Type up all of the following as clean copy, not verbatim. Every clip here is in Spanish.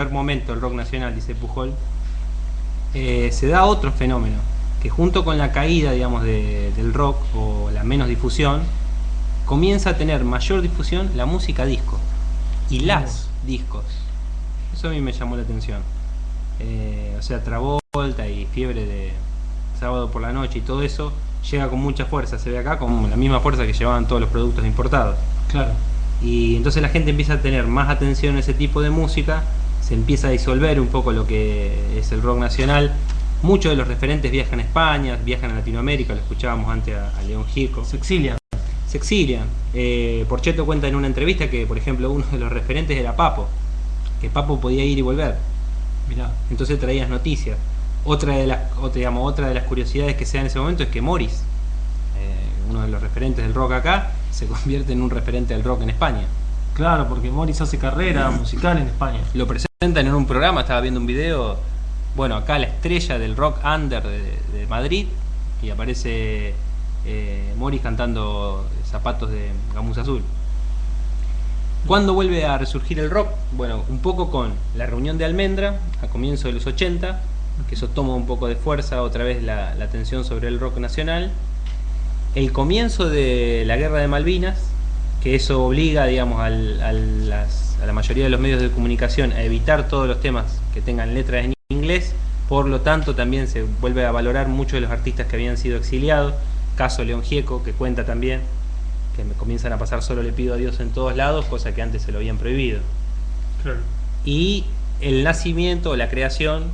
momento el rock nacional, dice Pujol, se da otro fenómeno, que junto con la caída, digamos, del rock o la menos difusión, comienza a tener mayor difusión la música disco y las discos. Eso a mí me llamó la atención. O sea, Travolta y Fiebre de Sábado por la Noche y todo eso llega con mucha fuerza, se ve acá con la misma fuerza que llevaban todos los productos importados. Claro. Y entonces la gente empieza a tener más atención a ese tipo de música, se empieza a disolver un poco lo que es el rock nacional. Muchos de los referentes viajan a España, viajan a Latinoamérica, lo escuchábamos antes a León Gieco. Se exilian. Se exilian. Porchetto cuenta en una entrevista que, por ejemplo, uno de los referentes era Papo, que Papo podía ir y volver. Mirá. Entonces traías noticias. Otra de las curiosidades que se da en ese momento es que Morris, uno de los referentes del rock acá, se convierte en un referente del rock en España. Claro, porque Morris hace carrera musical en España. Lo presentan en un programa, estaba viendo un video, bueno, acá la estrella del rock under de Madrid, y aparece Morris cantando Zapatos de Gamuza Azul. ¿Cuándo vuelve a resurgir el rock? Bueno, un poco con la reunión de Almendra, a comienzos de los 80, que eso toma un poco de fuerza, otra vez la atención sobre el rock nacional. El comienzo de la Guerra de Malvinas, que eso obliga, digamos, a la mayoría de los medios de comunicación a evitar todos los temas que tengan letras en inglés. Por lo tanto, también se vuelve a valorar muchos de los artistas que habían sido exiliados. Caso León Gieco, que cuenta también que me comienzan a pasar Solo le pido a Dios en todos lados, cosa que antes se lo habían prohibido. Claro. Y el nacimiento, la creación,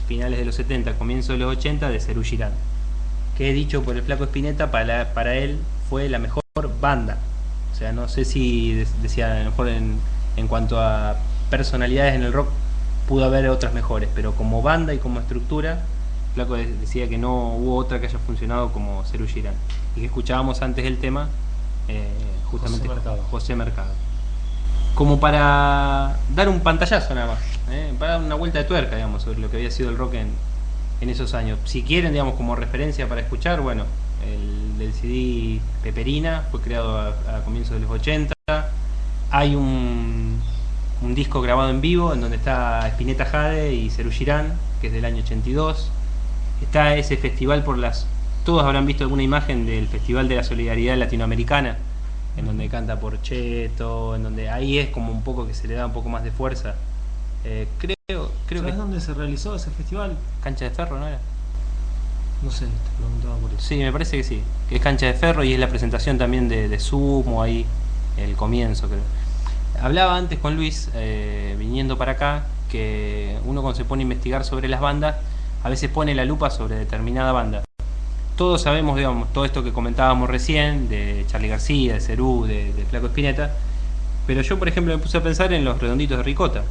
finales de los 70, comienzos de los 80, de Serú Girán, que dicho por el Flaco Spinetta, para él fue la mejor banda. O sea, no sé si decía, a lo mejor en cuanto a personalidades en el rock pudo haber otras mejores, pero como banda y como estructura, Flaco decía que no hubo otra que haya funcionado como Serú Girán. Y que escuchábamos antes el tema, justamente José Mercado. Como para dar un pantallazo nada más, para dar una vuelta de tuerca, digamos, sobre lo que había sido el rock en esos años. Si quieren, digamos, como referencia para escuchar, bueno, el del CD Peperina fue creado a comienzos de los 80. Hay un disco grabado en vivo en donde está Spinetta Jade y Serú Girán, que es del año 82. Está ese festival todos habrán visto alguna imagen del Festival de la Solidaridad Latinoamericana, en donde canta Porchetto, en donde ahí es como un poco que se le da un poco más de fuerza. Creo ¿Sabes que dónde se realizó ese festival? Cancha de Ferro, ¿no era? No sé, te preguntaba por eso. Sí, me parece que sí, que es Cancha de Ferro y es la presentación también de Sumo ahí, el comienzo, creo. Hablaba antes con Luis, viniendo para acá, que uno cuando se pone a investigar sobre las bandas, a veces pone la lupa sobre determinada banda. Todos sabemos, digamos, todo esto que comentábamos recién, de Charly García, de Serú, de Flaco Spinetta, pero yo, por ejemplo, me puse a pensar en Los Redonditos de Ricota,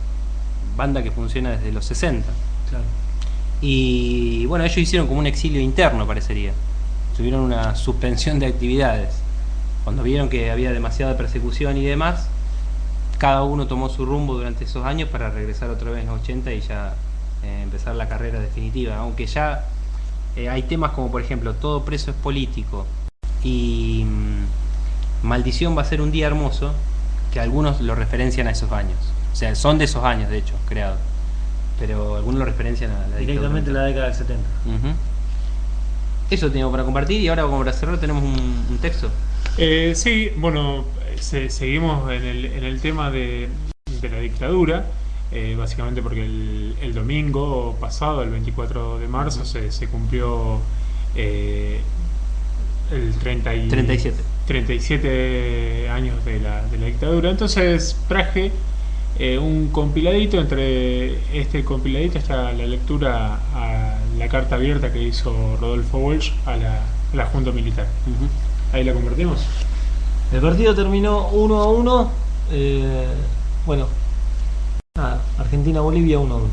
banda que funciona desde los 60. Claro. Y bueno, ellos hicieron como un exilio interno, parecería. Tuvieron una suspensión de actividades. Cuando vieron que había demasiada persecución y demás, cada uno tomó su rumbo durante esos años para regresar otra vez en los 80 y ya empezar la carrera definitiva. Aunque ya hay temas como, por ejemplo, Todo preso es político y Maldición va a ser un día hermoso, que algunos lo referencian a esos años. O sea, son de esos años, de hecho, creados. Pero algunos lo referencian a la directamente a la década del 70. Eso teníamos para compartir y ahora, como para cerrar, tenemos un texto. Sí, bueno, seguimos en el tema de la dictadura, básicamente porque el domingo pasado, el 24 de marzo, se cumplió el 37 años de la dictadura. Entonces traje un compiladito. Entre este compiladito está la lectura a la carta abierta que hizo Rodolfo Walsh a la Junta Militar. Ahí la convertimos. El partido terminó 1-1. Bueno, nada, Argentina-Bolivia 1-1.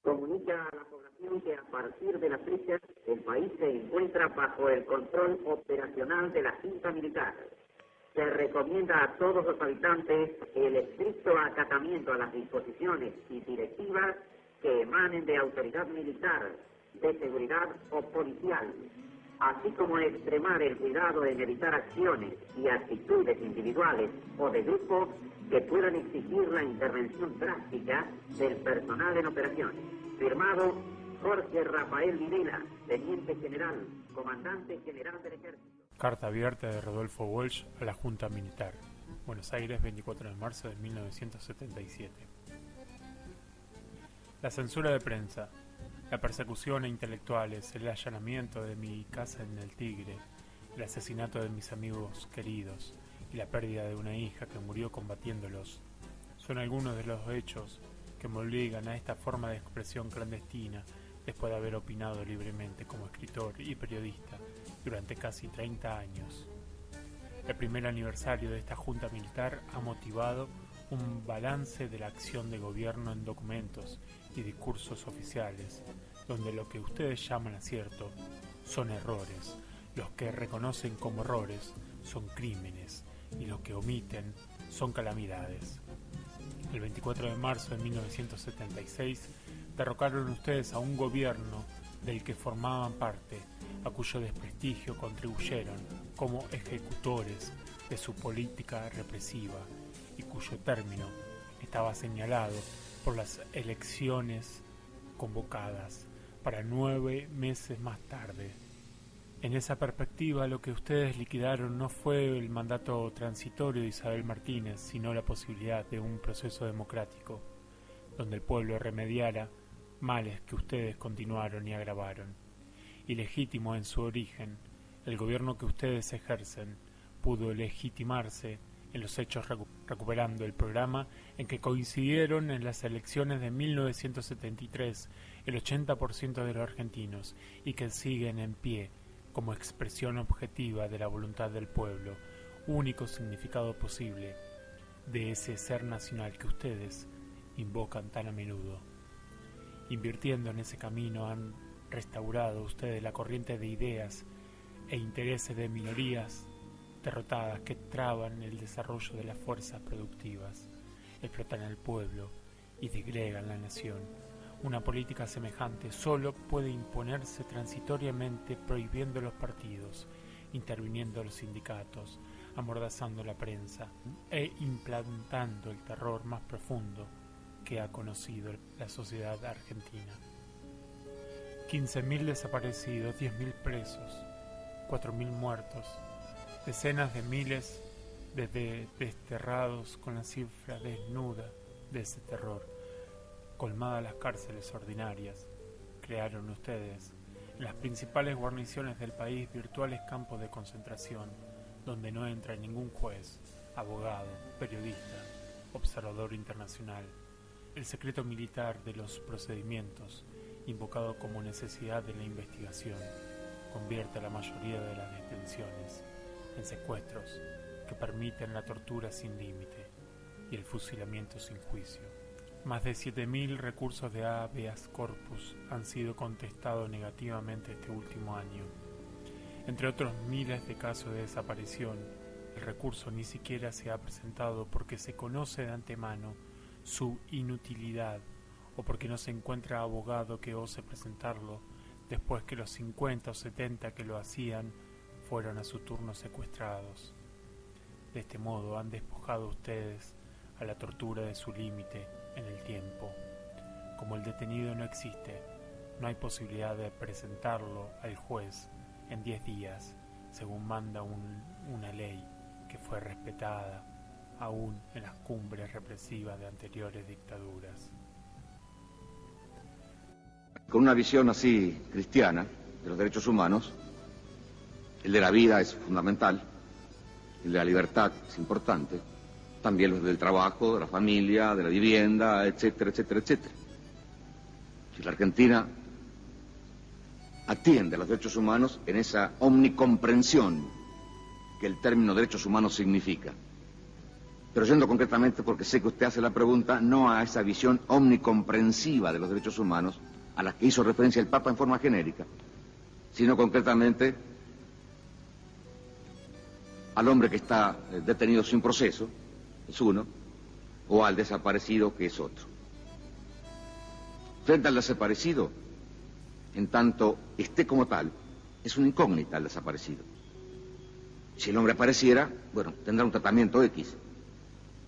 Comunica a la población que a partir de la fecha el país se encuentra bajo el control operacional de la Junta Militar. Se recomienda a todos los habitantes el estricto acatamiento a las disposiciones y directivas que emanen de autoridad militar, de seguridad o policial, así como extremar el cuidado en evitar acciones y actitudes individuales o de grupo que puedan exigir la intervención drástica del personal en operaciones. Firmado Jorge Rafael Videla, Teniente General, Comandante General del Ejército. Carta abierta de Rodolfo Walsh a la Junta Militar. Buenos Aires, 24 de marzo de 1977. La censura de prensa, la persecución a intelectuales, el allanamiento de mi casa en El Tigre, el asesinato de mis amigos queridos y la pérdida de una hija que murió combatiéndolos son algunos de los hechos que me obligan a esta forma de expresión clandestina después de haber opinado libremente como escritor y periodista durante casi 30 años. El primer aniversario de esta Junta Militar ha motivado un balance de la acción de gobierno en documentos y discursos oficiales, donde lo que ustedes llaman acierto son errores, los que reconocen como errores son crímenes y los que omiten son calamidades. El 24 de marzo de 1976 derrocaron ustedes a un gobierno del que formaban parte, a cuyo desprestigio contribuyeron como ejecutores de su política represiva y cuyo término estaba señalado por las elecciones convocadas para 9 meses más tarde. En esa perspectiva, lo que ustedes liquidaron no fue el mandato transitorio de Isabel Martínez, sino la posibilidad de un proceso democrático, donde el pueblo remediara males que ustedes continuaron y agravaron. Ilegítimo en su origen, el gobierno que ustedes ejercen pudo legitimarse en los hechos recuperando el programa en que coincidieron en las elecciones de 1973 el 80% de los argentinos y que siguen en pie como expresión objetiva de la voluntad del pueblo, único significado posible de ese ser nacional que ustedes invocan tan a menudo. Invirtiendo en ese camino han restaurado ustedes la corriente de ideas e intereses de minorías derrotadas que traban el desarrollo de las fuerzas productivas, explotan al pueblo y disgregan la nación. Una política semejante solo puede imponerse transitoriamente prohibiendo los partidos, interviniendo los sindicatos, amordazando la prensa e implantando el terror más profundo que ha conocido la sociedad argentina. 15.000 desaparecidos, 10.000 presos, 4.000 muertos, decenas de miles de desterrados con la cifra desnuda de ese terror. Colmadas las cárceles ordinarias, crearon ustedes en las principales guarniciones del país virtuales campos de concentración, donde no entra ningún juez, abogado, periodista, observador internacional. El secreto militar de los procedimientos, invocado como necesidad de la investigación, convierte a la mayoría de las detenciones en secuestros que permiten la tortura sin límite y el fusilamiento sin juicio. Más de 7.000 recursos de habeas corpus han sido contestados negativamente este último año. Entre otros miles de casos de desaparición, el recurso ni siquiera se ha presentado porque se conoce de antemano su inutilidad o porque no se encuentra abogado que ose presentarlo después que los 50 o 70 que lo hacían fueron a su turno secuestrados. De este modo han despojado ustedes a la tortura de su límite en el tiempo. Como el detenido no existe, no hay posibilidad de presentarlo al juez en 10 días, según manda una ley que fue respetada aún en las cumbres represivas de anteriores dictaduras. Con una visión así cristiana de los derechos humanos, el de la vida es fundamental, el de la libertad es importante, también los del trabajo, de la familia, de la vivienda, etcétera, etcétera, etcétera. Si la Argentina atiende a los derechos humanos en esa omnicomprensión que el término derechos humanos significa. Pero yendo concretamente, porque sé que usted hace la pregunta, no a esa visión omnicomprensiva de los derechos humanos a la que hizo referencia el Papa en forma genérica, sino concretamente al hombre que está detenido sin proceso, es uno, o al desaparecido, que es otro. Frente al desaparecido, en tanto esté como tal, es una incógnita el desaparecido. Si el hombre apareciera, bueno, tendrá un tratamiento X.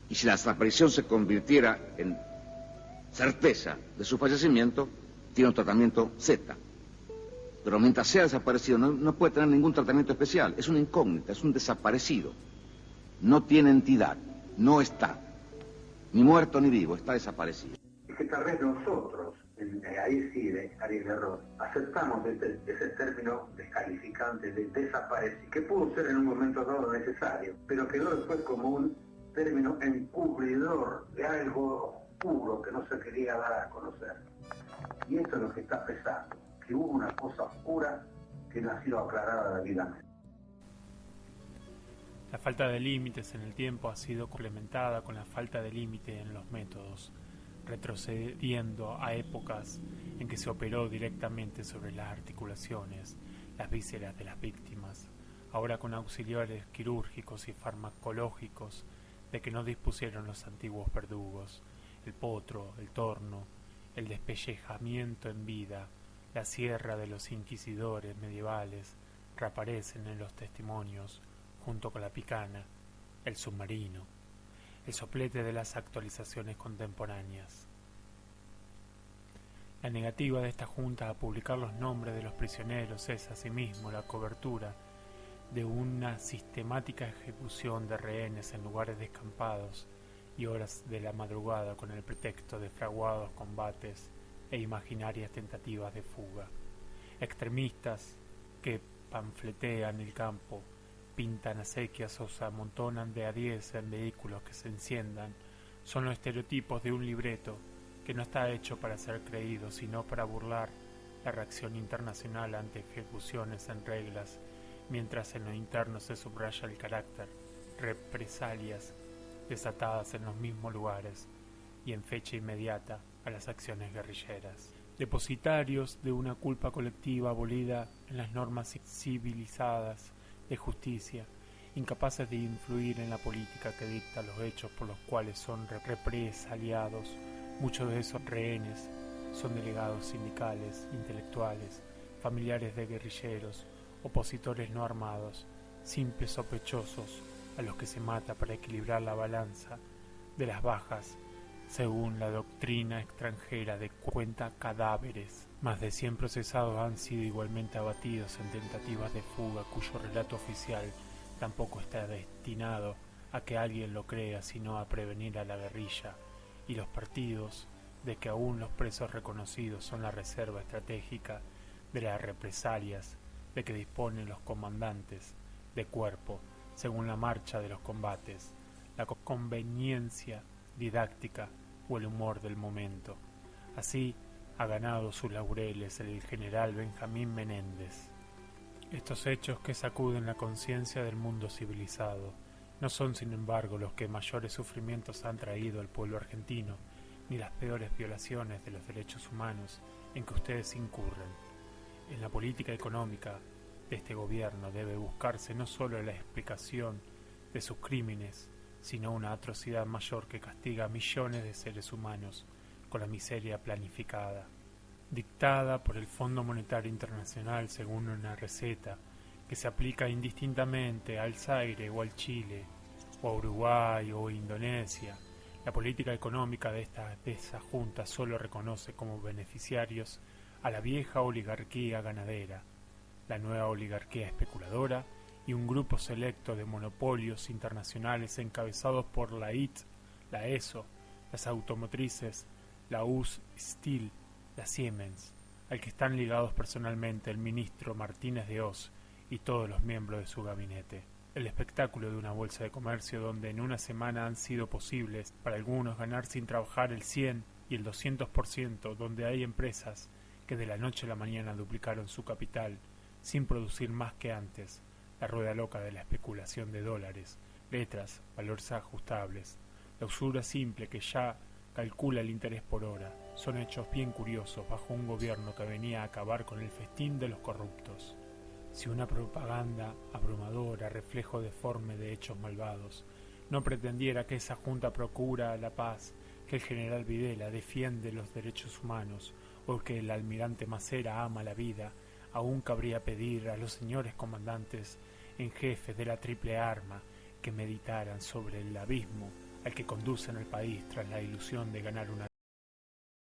Y si la desaparición se convirtiera en certeza de su fallecimiento, tiene un tratamiento Z. Pero mientras sea desaparecido, no puede tener ningún tratamiento especial. Es una incógnita, es un desaparecido. No tiene entidad, no está. Ni muerto ni vivo, está desaparecido. Es que tal vez nosotros, ahí sí estaría el error, aceptamos ese término descalificante de desaparecer, que pudo ser en un momento dado necesario, pero quedó después como un término encubridor de algo oscuro que no se quería dar a conocer. Y esto es lo que está pesando, que hubo una cosa oscura que no ha sido aclarada debidamente. La falta de límites en el tiempo ha sido complementada con la falta de límite en los métodos, retrocediendo a épocas en que se operó directamente sobre las articulaciones, las vísceras de las víctimas, ahora con auxiliares quirúrgicos y farmacológicos de que no dispusieron los antiguos verdugos, el potro, el torno, el despellejamiento en vida, la sierra de los inquisidores medievales reaparecen en los testimonios, junto con la picana, el submarino, el soplete de las actualizaciones contemporáneas. La negativa de esta junta a publicar los nombres de los prisioneros es asimismo la cobertura de una sistemática ejecución de rehenes en lugares descampados y horas de la madrugada con el pretexto de fraguados combates e imaginarias tentativas de fuga. Extremistas que panfletean el campo, pintan acequias o se amontonan de a 10 en vehículos que se enciendan, son los estereotipos de un libreto que no está hecho para ser creído, sino para burlar la reacción internacional ante ejecuciones en reglas, mientras en lo interno se subraya el carácter, represalias desatadas en los mismos lugares y en fecha inmediata a las acciones guerrilleras. Depositarios de una culpa colectiva abolida en las normas civilizadas de justicia, incapaces de influir en la política que dicta los hechos por los cuales son represaliados. Muchos de esos rehenes son delegados sindicales, intelectuales, familiares de guerrilleros, opositores no armados, simples sospechosos a los que se mata para equilibrar la balanza de las bajas, según la doctrina extranjera de cuenta cadáveres. Más de 100 procesados han sido igualmente abatidos en tentativas de fuga cuyo relato oficial tampoco está destinado a que alguien lo crea, sino a prevenir a la guerrilla y los partidos de que aún los presos reconocidos son la reserva estratégica de las represalias de que disponen los comandantes de cuerpo según la marcha de los combates, la conveniencia didáctica o el humor del momento. Así ha ganado sus laureles el general Benjamín Menéndez. Estos hechos que sacuden la conciencia del mundo civilizado no son, sin embargo, los que mayores sufrimientos han traído al pueblo argentino, ni las peores violaciones de los derechos humanos en que ustedes incurren. En la política económica de este gobierno debe buscarse no solo la explicación de sus crímenes, sino una atrocidad mayor que castiga a millones de seres humanos con la miseria planificada, dictada por el Fondo Monetario Internacional según una receta que se aplica indistintamente al Zaire o al Chile, o a Uruguay o Indonesia. La política económica de esa junta solo reconoce como beneficiarios a la vieja oligarquía ganadera, la nueva oligarquía especuladora y un grupo selecto de monopolios internacionales encabezados por la IT, la ESO, las automotrices, la US Steel, la Siemens, al que están ligados personalmente el ministro Martínez de Oz y todos los miembros de su gabinete. El espectáculo de una bolsa de comercio donde en una semana han sido posibles para algunos ganar sin trabajar el 100 y el 200%, donde hay empresas que de la noche a la mañana duplicaron su capital sin producir más que antes, la rueda loca de la especulación de dólares, letras, valores ajustables, la usura simple que ya calcula el interés por hora, son hechos bien curiosos bajo un gobierno que venía a acabar con el festín de los corruptos. Si una propaganda abrumadora, reflejo deforme de hechos malvados, no pretendiera que esa junta procura la paz, que el general Videla defiende los derechos humanos o que el almirante Macera ama la vida, aún cabría pedir a los señores comandantes en jefe de la triple arma que meditaran sobre el abismo al que conducen al país tras la ilusión de ganar una